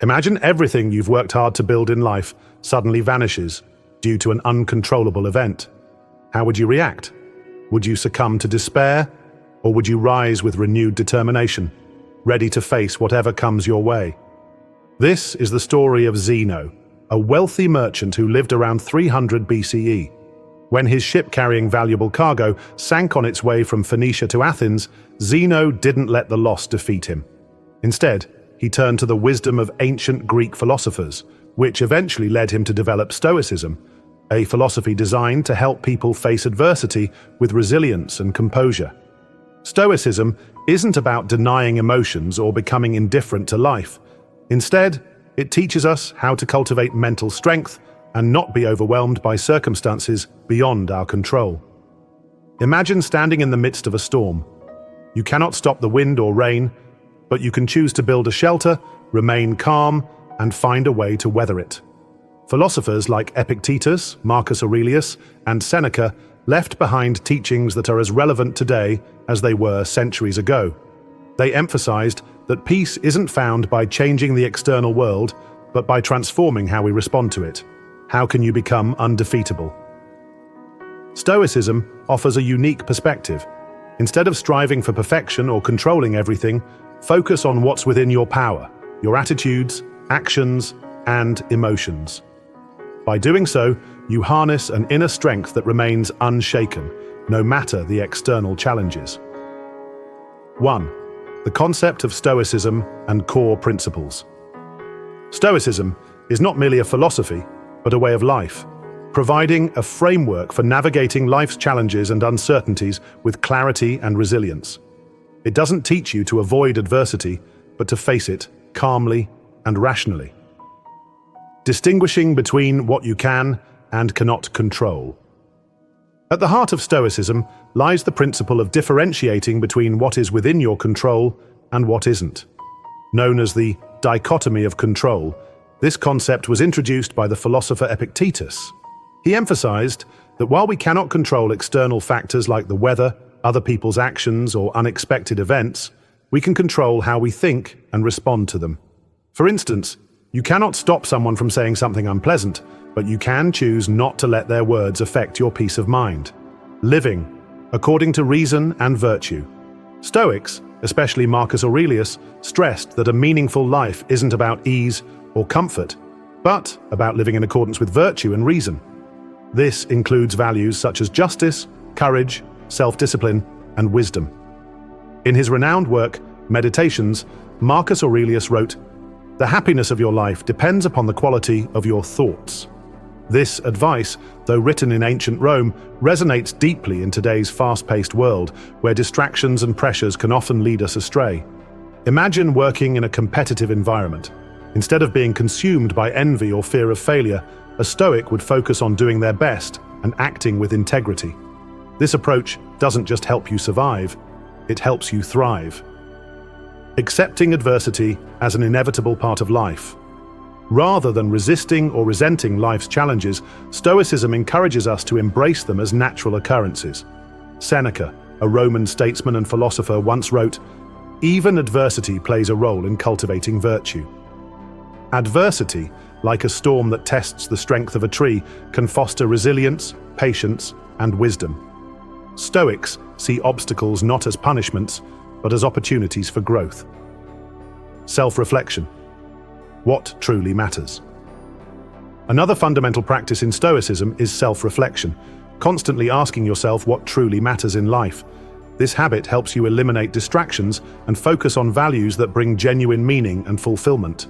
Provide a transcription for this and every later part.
Imagine everything you've worked hard to build in life suddenly vanishes due to an uncontrollable event. How would you react? Would you succumb to despair, or would you rise with renewed determination, ready to face whatever comes your way? This is the story of Zeno, a wealthy merchant who lived around 300 BCE. When his ship carrying valuable cargo sank on its way from Phoenicia to Athens, Zeno didn't let the loss defeat him. Instead, he turned to the wisdom of ancient Greek philosophers, which eventually led him to develop Stoicism, a philosophy designed to help people face adversity with resilience and composure. Stoicism isn't about denying emotions or becoming indifferent to life. Instead, it teaches us how to cultivate mental strength and not be overwhelmed by circumstances beyond our control. Imagine standing in the midst of a storm. You cannot stop the wind or rain, but you can choose to build a shelter, remain calm, and find a way to weather it. Philosophers like Epictetus, Marcus Aurelius, and Seneca left behind teachings that are as relevant today as they were centuries ago. They emphasized that peace isn't found by changing the external world, but by transforming how we respond to it. How can you become undefeatable? Stoicism offers a unique perspective. Instead of striving for perfection or controlling everything, focus on what's within your power, your attitudes, actions, and emotions. By doing so, you harness an inner strength that remains unshaken, no matter the external challenges. 1. The concept of Stoicism and core principles. Stoicism is not merely a philosophy, but a way of life, providing a framework for navigating life's challenges and uncertainties with clarity and resilience. It doesn't teach you to avoid adversity, but to face it calmly and rationally, distinguishing between what you can and cannot control. At the heart of Stoicism lies the principle of differentiating between what is within your control and what isn't. Known as the dichotomy of control, this concept was introduced by the philosopher Epictetus. He emphasized that while we cannot control external factors like the weather, other people's actions, or unexpected events, we can control how we think and respond to them. For instance, you cannot stop someone from saying something unpleasant, but you can choose not to let their words affect your peace of mind. Living according to reason and virtue. Stoics, especially Marcus Aurelius, stressed that a meaningful life isn't about ease or comfort, but about living in accordance with virtue and reason. This includes values such as justice, courage, self-discipline, and wisdom. In his renowned work, Meditations, Marcus Aurelius wrote, "The happiness of your life depends upon the quality of your thoughts." This advice, though written in ancient Rome, resonates deeply in today's fast-paced world, where distractions and pressures can often lead us astray. Imagine working in a competitive environment. Instead of being consumed by envy or fear of failure, a Stoic would focus on doing their best and acting with integrity. This approach doesn't just help you survive, it helps you thrive. Accepting adversity as an inevitable part of life. Rather than resisting or resenting life's challenges, Stoicism encourages us to embrace them as natural occurrences. Seneca, a Roman statesman and philosopher, once wrote, "Even adversity plays a role in cultivating virtue." Adversity, like a storm that tests the strength of a tree, can foster resilience, patience, and wisdom. Stoics see obstacles not as punishments, but as opportunities for growth. Self-reflection. What truly matters? Another fundamental practice in Stoicism is self-reflection, constantly asking yourself what truly matters in life. This habit helps you eliminate distractions and focus on values that bring genuine meaning and fulfillment.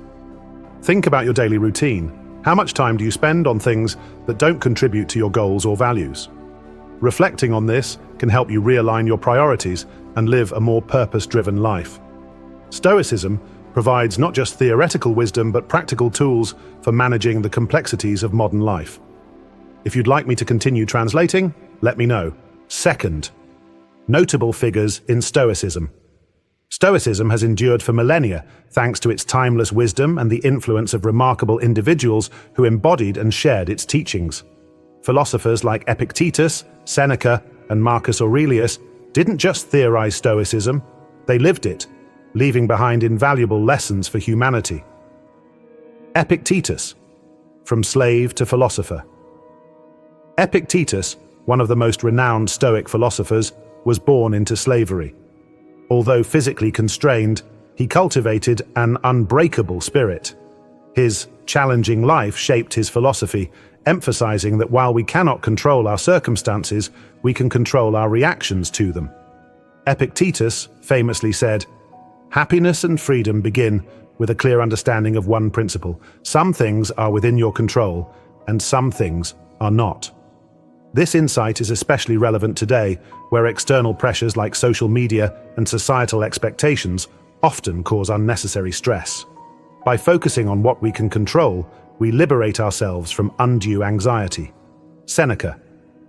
Think about your daily routine. How much time do you spend on things that don't contribute to your goals or values? Reflecting on this can help you realign your priorities and live a more purpose-driven life. Stoicism provides not just theoretical wisdom but practical tools for managing the complexities of modern life. If you'd like me to continue translating, let me know. Second, notable figures in Stoicism. Stoicism has endured for millennia thanks to its timeless wisdom and the influence of remarkable individuals who embodied and shared its teachings. Philosophers like Epictetus, Seneca, and Marcus Aurelius didn't just theorize Stoicism, they lived it, leaving behind invaluable lessons for humanity. Epictetus, from slave to philosopher. Epictetus, one of the most renowned Stoic philosophers, was born into slavery. Although physically constrained, he cultivated an unbreakable spirit. His challenging life shaped his philosophy, emphasizing that while we cannot control our circumstances, we can control our reactions to them. Epictetus famously said, "Happiness and freedom begin with a clear understanding of one principle. Some things are within your control, and some things are not." This insight is especially relevant today, where external pressures like social media and societal expectations often cause unnecessary stress. By focusing on what we can control, we liberate ourselves from undue anxiety. Seneca,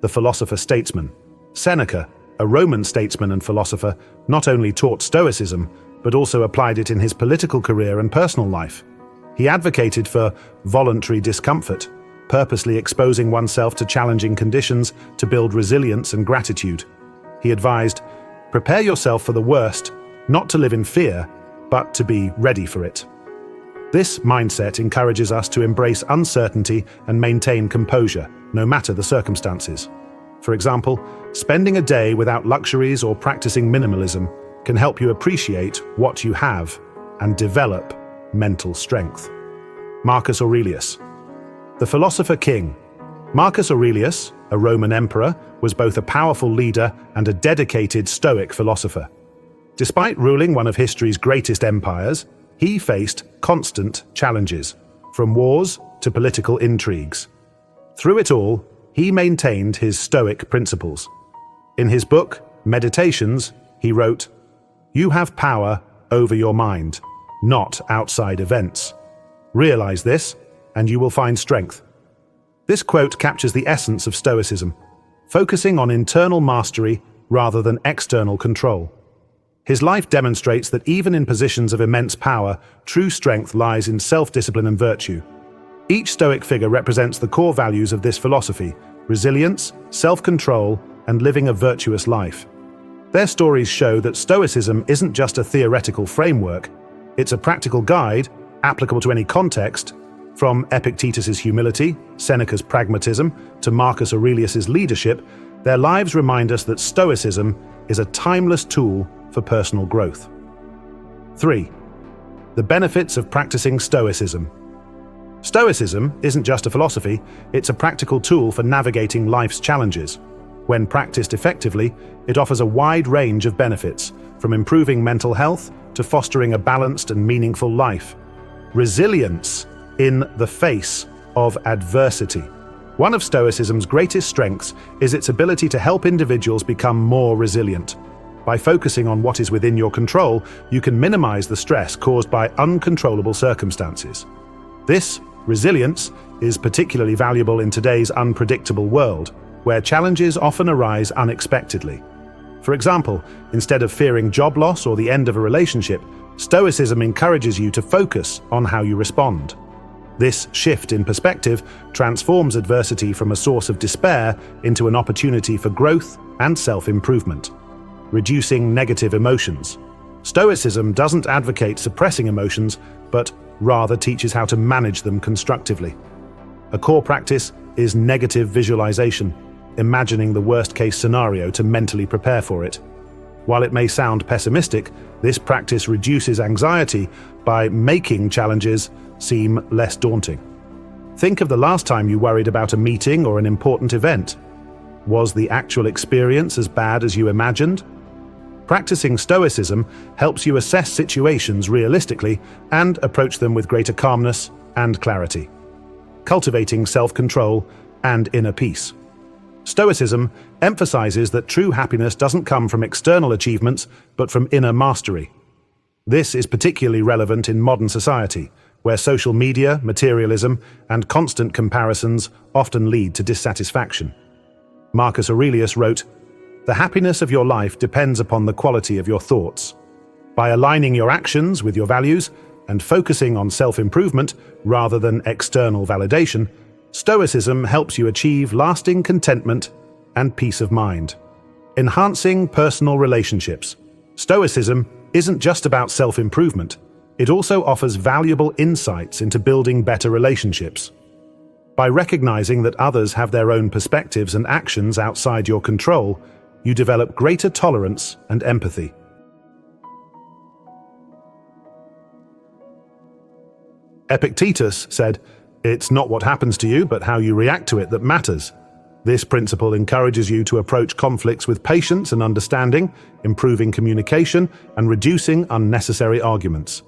the philosopher-statesman. Seneca, a Roman statesman and philosopher, not only taught Stoicism, but also applied it in his political career and personal life. He advocated for voluntary discomfort, purposely exposing oneself to challenging conditions to build resilience and gratitude. He advised, "Prepare yourself for the worst, not to live in fear, but to be ready for it." This mindset encourages us to embrace uncertainty and maintain composure, no matter the circumstances. For example, spending a day without luxuries or practicing minimalism can help you appreciate what you have and develop mental strength. Marcus Aurelius, the philosopher king. Marcus Aurelius, a Roman emperor, was both a powerful leader and a dedicated Stoic philosopher. Despite ruling one of history's greatest empires, he faced constant challenges, from wars to political intrigues. Through it all, he maintained his Stoic principles. In his book, Meditations, he wrote, "You have power over your mind, not outside events. Realize this, and you will find strength." This quote captures the essence of Stoicism, focusing on internal mastery rather than external control. His life demonstrates that even in positions of immense power, true strength lies in self-discipline and virtue. Each Stoic figure represents the core values of this philosophy: resilience, self-control, and living a virtuous life. Their stories show that Stoicism isn't just a theoretical framework, it's a practical guide, applicable to any context. From Epictetus's humility, Seneca's pragmatism, to Marcus Aurelius's leadership, their lives remind us that Stoicism is a timeless tool for personal growth. 3. The benefits of practicing Stoicism. Stoicism isn't just a philosophy, it's a practical tool for navigating life's challenges. When practiced effectively, it offers a wide range of benefits, from improving mental health to fostering a balanced and meaningful life. Resilience in the face of adversity. One of Stoicism's greatest strengths is its ability to help individuals become more resilient. By focusing on what is within your control, you can minimize the stress caused by uncontrollable circumstances. This resilience is particularly valuable in today's unpredictable world, where challenges often arise unexpectedly. For example, instead of fearing job loss or the end of a relationship, Stoicism encourages you to focus on how you respond. This shift in perspective transforms adversity from a source of despair into an opportunity for growth and self-improvement. Reducing negative emotions. Stoicism doesn't advocate suppressing emotions, but rather teaches how to manage them constructively. A core practice is negative visualization, imagining the worst-case scenario to mentally prepare for it. While it may sound pessimistic, this practice reduces anxiety by making challenges seem less daunting. Think of the last time you worried about a meeting or an important event. Was the actual experience as bad as you imagined? Practicing Stoicism helps you assess situations realistically and approach them with greater calmness and clarity, cultivating self-control and inner peace. Stoicism emphasizes that true happiness doesn't come from external achievements, but from inner mastery. This is particularly relevant in modern society, where social media, materialism, and constant comparisons often lead to dissatisfaction. Marcus Aurelius wrote, "The happiness of your life depends upon the quality of your thoughts." By aligning your actions with your values and focusing on self-improvement rather than external validation, Stoicism helps you achieve lasting contentment and peace of mind. Enhancing personal relationships. Stoicism isn't just about self-improvement, It also offers valuable insights into building better relationships. By recognizing that others have their own perspectives and actions outside your control, you develop greater tolerance and empathy. Epictetus said, "It's not what happens to you, but how you react to it that matters." This principle encourages you to approach conflicts with patience and understanding, improving communication and reducing unnecessary arguments.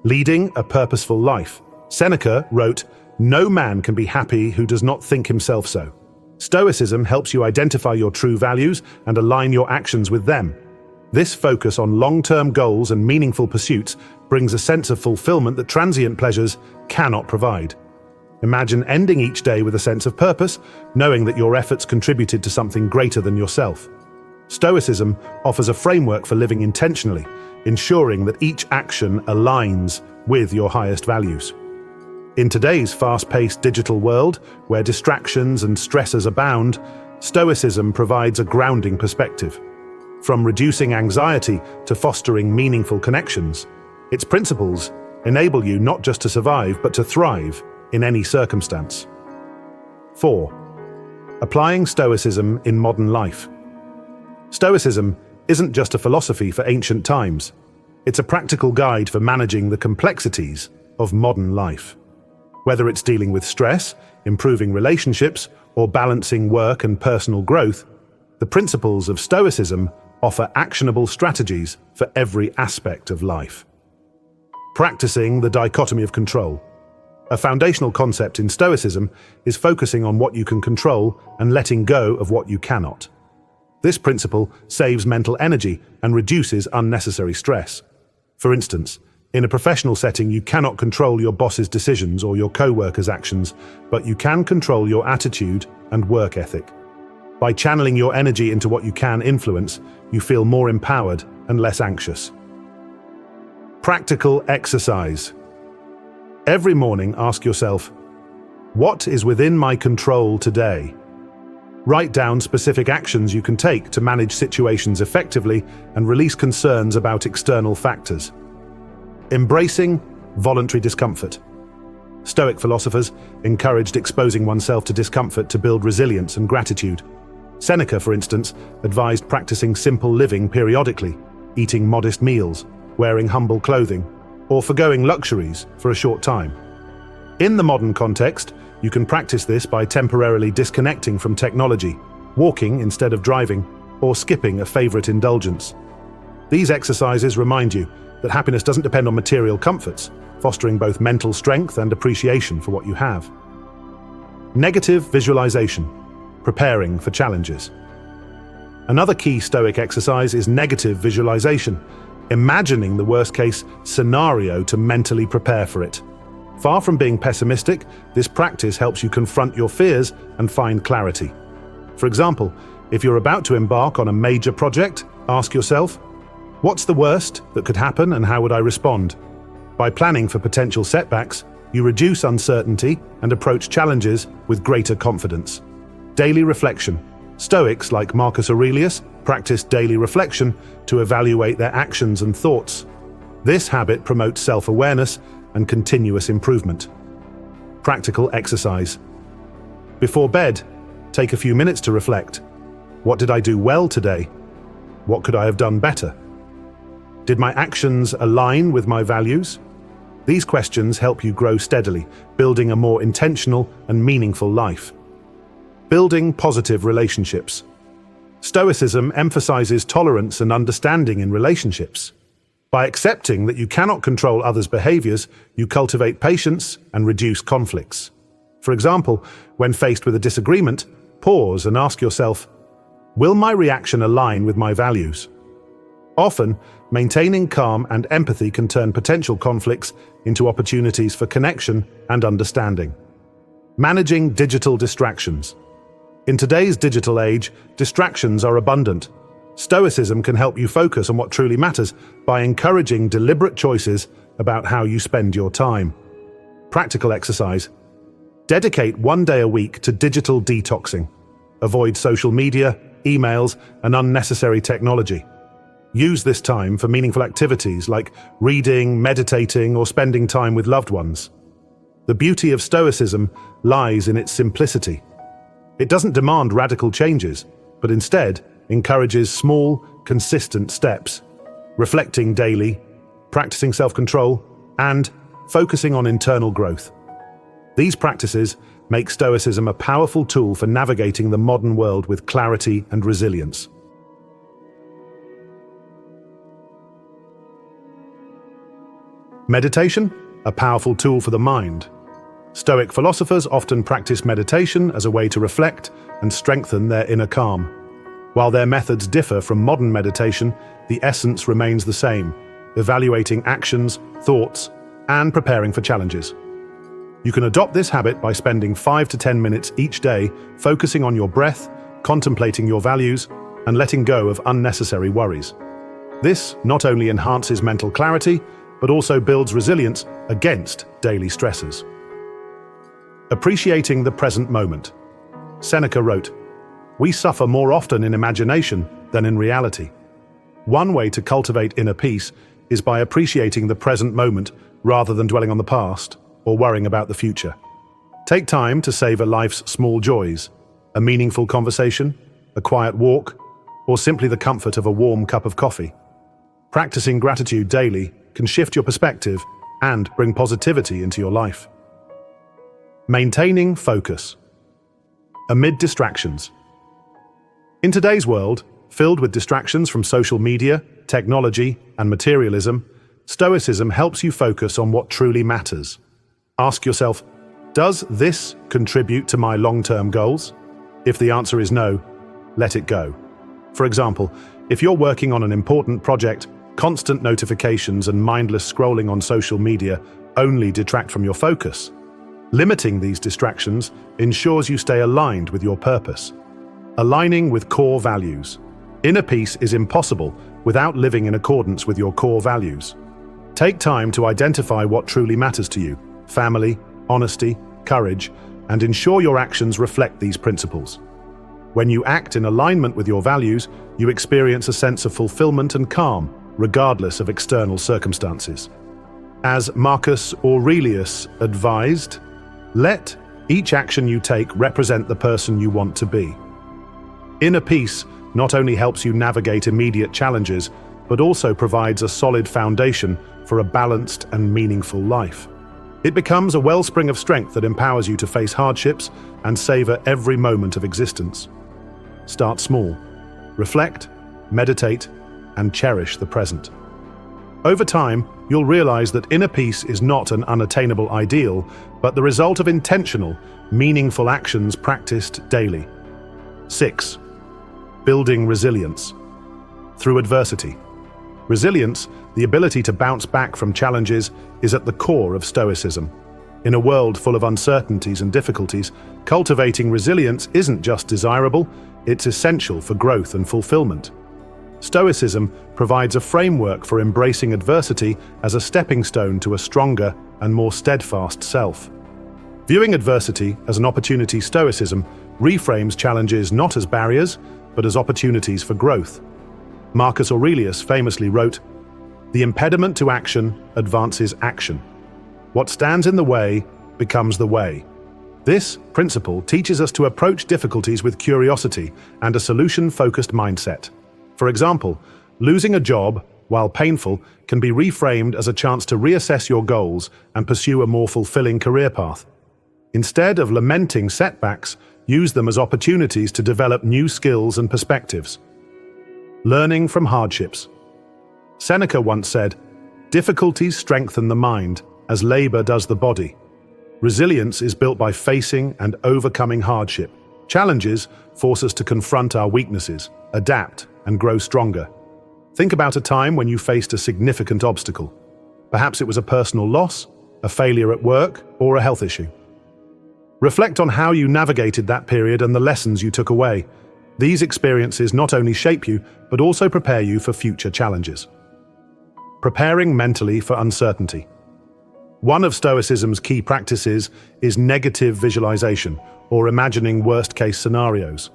Leading a purposeful life. Seneca wrote, "No man can be happy who does not think himself so." Stoicism helps you identify your true values and align your actions with them. This focus on long-term goals and meaningful pursuits brings a sense of fulfillment that transient pleasures cannot provide. Imagine ending each day with a sense of purpose, knowing that your efforts contributed to something greater than yourself. Stoicism offers a framework for living intentionally, ensuring that each action aligns with your highest values. In today's fast-paced digital world, where distractions and stressors abound, Stoicism provides a grounding perspective. From reducing anxiety to fostering meaningful connections, its principles enable you not just to survive, but to thrive in any circumstance. 4. Applying Stoicism in modern life. Stoicism isn't just a philosophy for ancient times. It's a practical guide for managing the complexities of modern life. Whether it's dealing with stress, improving relationships, or balancing work and personal growth, the principles of Stoicism offer actionable strategies for every aspect of life. Practicing the dichotomy of control. A foundational concept in Stoicism is focusing on what you can control and letting go of what you cannot. This principle saves mental energy and reduces unnecessary stress. For instance, in a professional setting, you cannot control your boss's decisions or your co-workers' actions, but you can control your attitude and work ethic. By channeling your energy into what you can influence, you feel more empowered and less anxious. Practical exercise. Every morning, ask yourself, what is within my control today? Write down specific actions you can take to manage situations effectively and release concerns about external factors. Embracing voluntary discomfort. Stoic philosophers encouraged exposing oneself to discomfort to build resilience and gratitude. Seneca, for instance, advised practicing simple living periodically, eating modest meals, wearing humble clothing, or forgoing luxuries for a short time. In the modern context, you can practice this by temporarily disconnecting from technology, walking instead of driving, or skipping a favorite indulgence. These exercises remind you that happiness doesn't depend on material comforts, fostering both mental strength and appreciation for what you have. Negative visualization. Preparing for challenges. Another key Stoic exercise is negative visualization, imagining the worst-case scenario to mentally prepare for it. Far from being pessimistic, this practice helps you confront your fears and find clarity. For example, if you're about to embark on a major project, ask yourself, what's the worst that could happen and how would I respond? By planning for potential setbacks, you reduce uncertainty and approach challenges with greater confidence. Daily reflection. Stoics like Marcus Aurelius practiced daily reflection to evaluate their actions and thoughts. This habit promotes self-awareness and continuous improvement. Practical exercise. Before bed, take a few minutes to reflect. What did I do well today? What could I have done better? Did my actions align with my values? These questions help you grow steadily, building a more intentional and meaningful life. Building positive relationships. Stoicism emphasizes tolerance and understanding in relationships. By accepting that you cannot control others' behaviors, you cultivate patience and reduce conflicts. For example, when faced with a disagreement, pause and ask yourself, will my reaction align with my values? Often, maintaining calm and empathy can turn potential conflicts into opportunities for connection and understanding. Managing digital distractions. In today's digital age, distractions are abundant. Stoicism can help you focus on what truly matters by encouraging deliberate choices about how you spend your time. Practical exercise. Dedicate one day a week to digital detoxing. Avoid social media, emails, and unnecessary technology. Use this time for meaningful activities like reading, meditating, or spending time with loved ones. The beauty of Stoicism lies in its simplicity. It doesn't demand radical changes, but instead encourages small, consistent steps, reflecting daily, practicing self-control, and focusing on internal growth. These practices make Stoicism a powerful tool for navigating the modern world with clarity and resilience. Meditation, a powerful tool for the mind. Stoic philosophers often practice meditation as a way to reflect and strengthen their inner calm. While their methods differ from modern meditation, the essence remains the same: evaluating actions, thoughts, and preparing for challenges. You can adopt this habit by spending 5 to 10 minutes each day focusing on your breath, contemplating your values, and letting go of unnecessary worries. This not only enhances mental clarity, but also builds resilience against daily stressors. Appreciating the present moment. Seneca wrote, "We suffer more often in imagination than in reality." One way to cultivate inner peace is by appreciating the present moment rather than dwelling on the past or worrying about the future. Take time to savor life's small joys, a meaningful conversation, a quiet walk, or simply the comfort of a warm cup of coffee. Practicing gratitude daily can shift your perspective and bring positivity into your life. Maintaining focus. Amid distractions. In today's world, filled with distractions from social media, technology, and materialism, Stoicism helps you focus on what truly matters. Ask yourself, does this contribute to my long-term goals? If the answer is no, let it go. For example, if you're working on an important project, constant notifications and mindless scrolling on social media only detract from your focus. Limiting these distractions ensures you stay aligned with your purpose. Aligning with core values. Inner peace is impossible without living in accordance with your core values. Take time to identify what truly matters to you: family, honesty, courage, and ensure your actions reflect these principles. When you act in alignment with your values, you experience a sense of fulfillment and calm, regardless of external circumstances. As Marcus Aurelius advised, let each action you take represent the person you want to be. Inner peace not only helps you navigate immediate challenges, but also provides a solid foundation for a balanced and meaningful life. It becomes a wellspring of strength that empowers you to face hardships and savor every moment of existence. Start small. Reflect, meditate, and cherish the present. Over time, you'll realize that inner peace is not an unattainable ideal, but the result of intentional, meaningful actions practiced daily. 6. Building resilience. Through adversity. Resilience, the ability to bounce back from challenges, is at the core of Stoicism. In a world full of uncertainties and difficulties, cultivating resilience isn't just desirable, it's essential for growth and fulfillment. Stoicism provides a framework for embracing adversity as a stepping stone to a stronger and more steadfast self. Viewing adversity as an opportunity, Stoicism reframes challenges not as barriers, but as opportunities for growth. Marcus Aurelius famously wrote, "The impediment to action advances action. What stands in the way becomes the way." This principle teaches us to approach difficulties with curiosity and a solution-focused mindset. For example, losing a job, while painful, can be reframed as a chance to reassess your goals and pursue a more fulfilling career path. Instead of lamenting setbacks, use them as opportunities to develop new skills and perspectives. Learning from hardships. Seneca once said, "Difficulties strengthen the mind, as labor does the body." Resilience is built by facing and overcoming hardship. Challenges force us to confront our weaknesses, adapt, and grow stronger. Think about a time when you faced a significant obstacle. Perhaps it was a personal loss, a failure at work, or a health issue. Reflect on how you navigated that period and the lessons you took away. These experiences not only shape you, but also prepare you for future challenges. Preparing mentally for uncertainty. One of Stoicism's key practices is negative visualization, or imagining worst-case scenarios.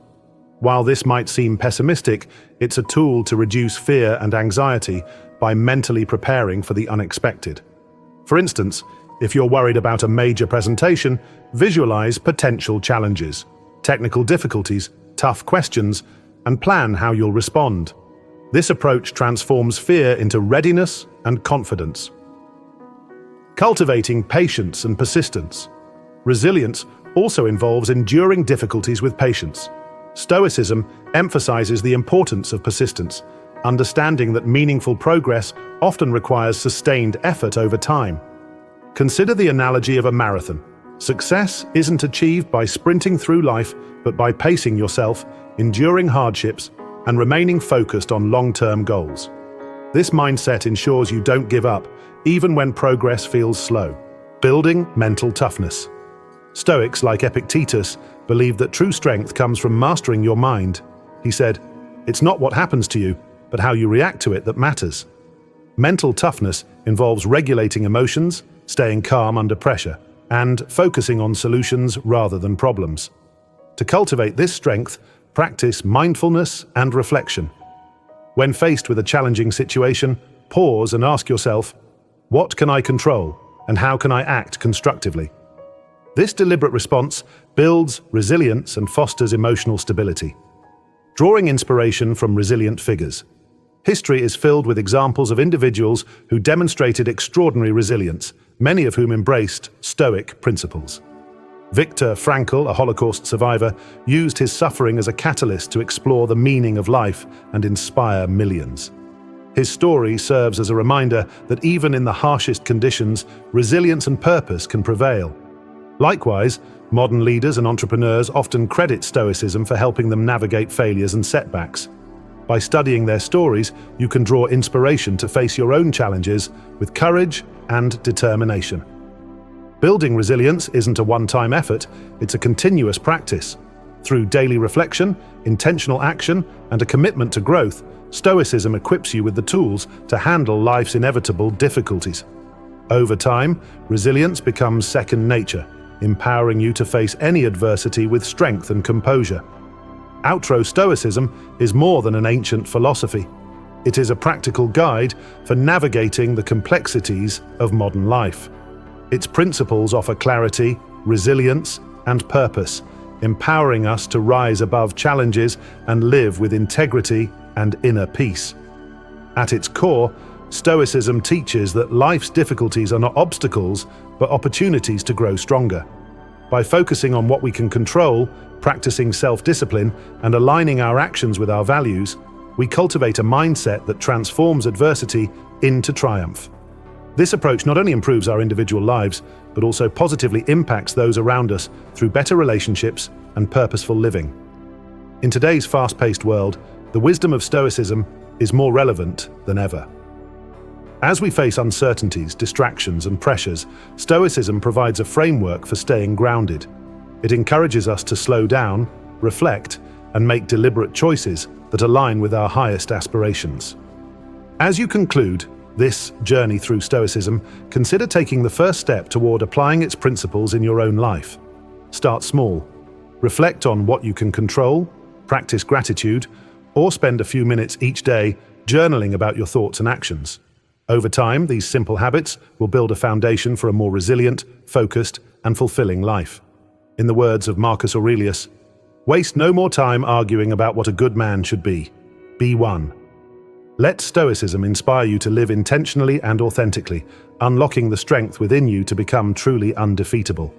While this might seem pessimistic, it's a tool to reduce fear and anxiety by mentally preparing for the unexpected. For instance, if you're worried about a major presentation, visualize potential challenges, technical difficulties, tough questions, and plan how you'll respond. This approach transforms fear into readiness and confidence. Cultivating patience and persistence. Resilience also involves enduring difficulties with patience. Stoicism emphasizes the importance of persistence, understanding that meaningful progress often requires sustained effort over time. Consider the analogy of a marathon. Success isn't achieved by sprinting through life, but by pacing yourself, enduring hardships, and remaining focused on long-term goals. This mindset ensures you don't give up, even when progress feels slow. Building mental toughness. Stoics like Epictetus believed that true strength comes from mastering your mind. He said, "It's not what happens to you, but how you react to it that matters." Mental toughness involves regulating emotions, staying calm under pressure, and focusing on solutions rather than problems. To cultivate this strength, practice mindfulness and reflection. When faced with a challenging situation, pause and ask yourself, what can I control and how can I act constructively? This deliberate response builds resilience and fosters emotional stability. Drawing inspiration from resilient figures. History is filled with examples of individuals who demonstrated extraordinary resilience, many of whom embraced Stoic principles. Viktor Frankl, a Holocaust survivor, used his suffering as a catalyst to explore the meaning of life and inspire millions. His story serves as a reminder that even in the harshest conditions, resilience and purpose can prevail. Likewise, modern leaders and entrepreneurs often credit Stoicism for helping them navigate failures and setbacks. By studying their stories, you can draw inspiration to face your own challenges with courage and determination. Building resilience isn't a one-time effort, it's a continuous practice. Through daily reflection, intentional action, and a commitment to growth, Stoicism equips you with the tools to handle life's inevitable difficulties. Over time, resilience becomes second nature, empowering you to face any adversity with strength and composure. Outro Stoicism is more than an ancient philosophy. It is a practical guide for navigating the complexities of modern life. Its principles offer clarity, resilience, and purpose, empowering us to rise above challenges and live with integrity and inner peace. At its core, Stoicism teaches that life's difficulties are not obstacles, but opportunities to grow stronger. By focusing on what we can control, practicing self-discipline, and aligning our actions with our values, we cultivate a mindset that transforms adversity into triumph. This approach not only improves our individual lives, but also positively impacts those around us through better relationships and purposeful living. In today's fast-paced world, the wisdom of Stoicism is more relevant than ever. As we face uncertainties, distractions, and pressures, Stoicism provides a framework for staying grounded. It encourages us to slow down, reflect, and make deliberate choices that align with our highest aspirations. As you conclude this journey through Stoicism, consider taking the first step toward applying its principles in your own life. Start small. Reflect on what you can control, practice gratitude, or spend a few minutes each day journaling about your thoughts and actions. Over time, these simple habits will build a foundation for a more resilient, focused, and fulfilling life. In the words of Marcus Aurelius, "Waste no more time arguing about what a good man should be. Be one." Let Stoicism inspire you to live intentionally and authentically, unlocking the strength within you to become truly undefeatable.